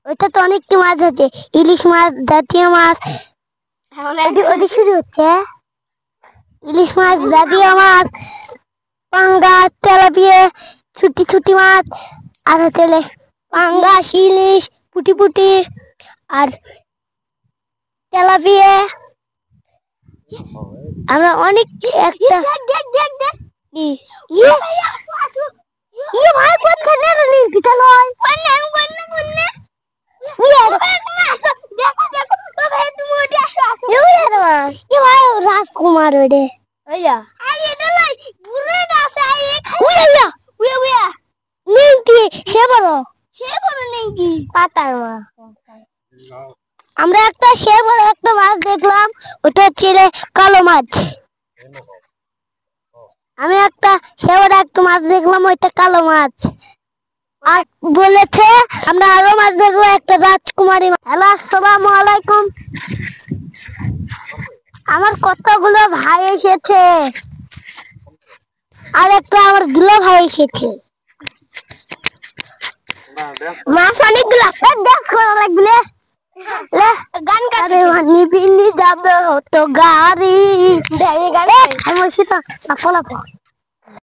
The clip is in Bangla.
ওইটা তো অনেকটি মাছ আছে, ইলিশ মাছ, জাতীয় মাছ। ওটি শুরু হচ্ছে ইলিশ মাছ, জাতীয় মাছ, পাঙ্গাস, তেলাপিয়া, ছুটি ছুটি মাছ, আর হচ্ছে পাঙ্গাস, ইলিশ, পুটি পুটি, আর তেলাপিয়া। আমরা অনেক একটা রাজকুমার আমরা একটা সে বড় একটা মাছ দেখলাম, ওটা হচ্ছে কালো মাছ। আমি একটা সে বড় একটা মাছ দেখলাম, ওইটা কালো মাছ। আর বলেছে আমরা আরো মাছ দেখবো, একটা রাজকুমারী। হ্যালো, আসসালামু আলাইকুম। আমার কতগুলো ভাই এসেছে, আর একটা আমার দুলা ভাই এসেছে। মাছ অনেকগুলো ডান্স করা লাগবে। গান গাতে নিবিনি যাবে হতো গাড়ি। আমি বলছি তো লাফো লাফো।